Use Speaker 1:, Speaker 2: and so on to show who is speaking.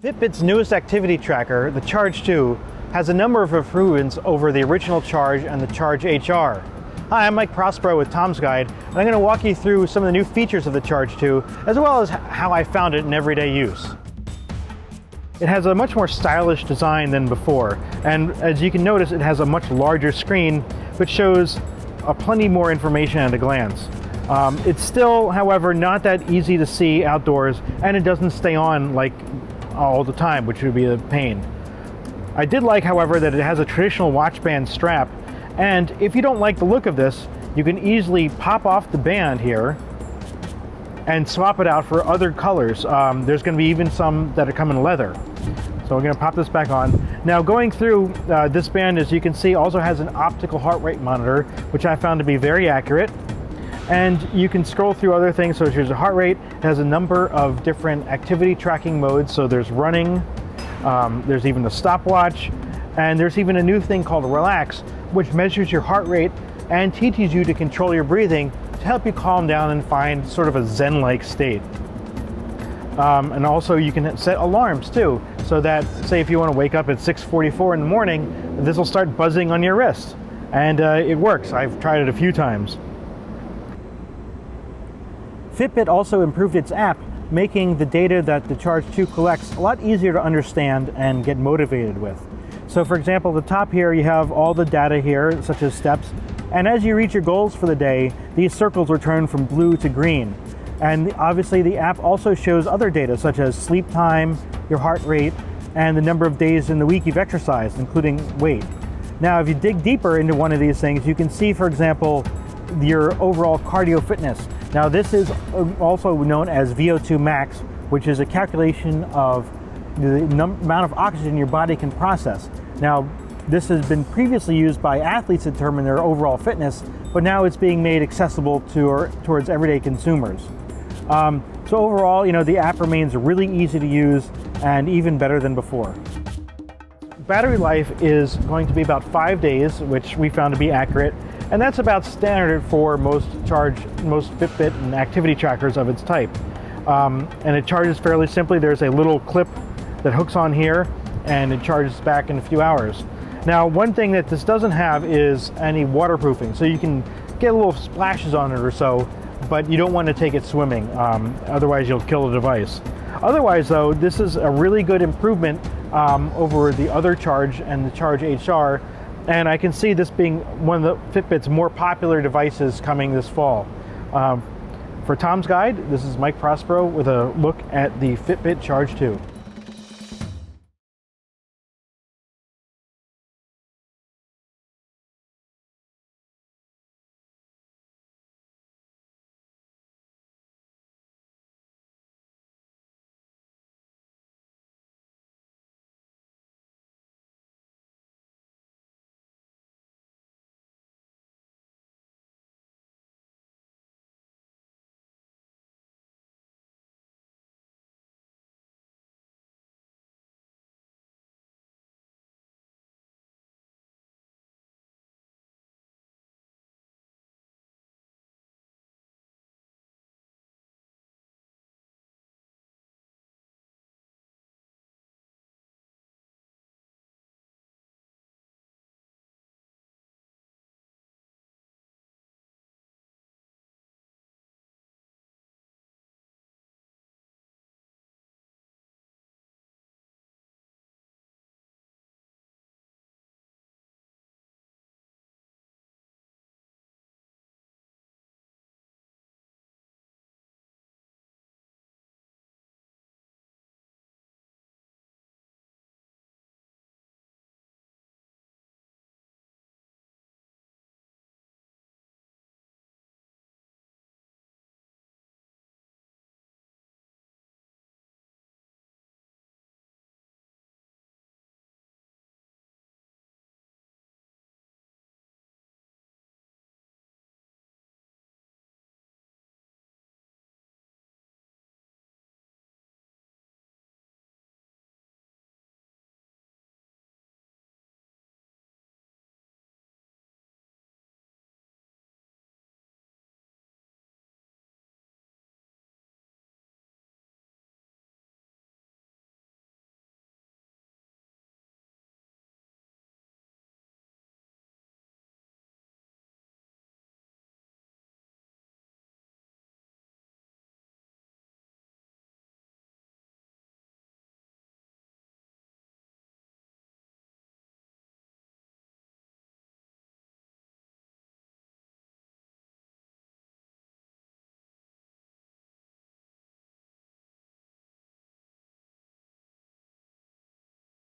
Speaker 1: Fitbit's newest activity tracker, the Charge 2, has a number of improvements over the original Charge and the Charge HR. Hi, I'm Mike Prospero with Tom's Guide, and I'm going to walk you through some of the new features of the Charge 2, as well as how I found it in everyday use. It has a much more stylish design than before, and as you can notice, it has a much larger screen, which shows plenty more information at a glance. It's still, however, not that easy to see outdoors, and it doesn't stay on like all the time, which would be a pain. I did like, however, that it has a traditional watch band strap, and if you don't like the look of this, you can easily pop off the band here and swap it out for other colors. There's going to be even some that come in leather. So we're going to pop this back on. Now, going through this band, as you can see, also has an optical heart rate monitor, which I found to be very accurate. And you can scroll through other things. So here's a heart rate. It has a number of different activity tracking modes. So there's running, there's even a stopwatch, and there's even a new thing called Relax, which measures your heart rate and teaches you to control your breathing to help you calm down and find sort of a Zen-like state. And also you can set alarms too, so that, say if you want to wake up at 6:44 in the morning, this will start buzzing on your wrist. And it works. I've tried it a few times. Fitbit also improved its app, making the data that the Charge 2 collects a lot easier to understand and get motivated with. So for example, at the top here, you have all the data here, such as steps. And as you reach your goals for the day, these circles will turn from blue to green. And obviously the app also shows other data, such as sleep time, your heart rate, and the number of days in the week you've exercised, including weight. Now, if you dig deeper into one of these things, you can see, for example, your overall cardio fitness. Now, this is also known as VO2 max, which is a calculation of the amount of oxygen your body can process. Now, this has been previously used by athletes to determine their overall fitness, but now it's being made accessible towards everyday consumers. So overall, the app remains really easy to use and even better than before. Battery life is going to be about 5 days, which we found to be accurate, and that's about standard for most Fitbit and activity trackers of its type. And it charges fairly simply. There's a little clip that hooks on here, and it charges back in a few hours. Now, one thing that this doesn't have is any waterproofing, so you can get little splashes on it or so, but you don't want to take it swimming, otherwise you'll kill the device. Otherwise though, this is a really good improvement over the other Charge and the Charge HR, and I can see this being one of the Fitbit's more popular devices coming this fall. For Tom's Guide, this is Mike Prospero with a look at the Fitbit Charge 2.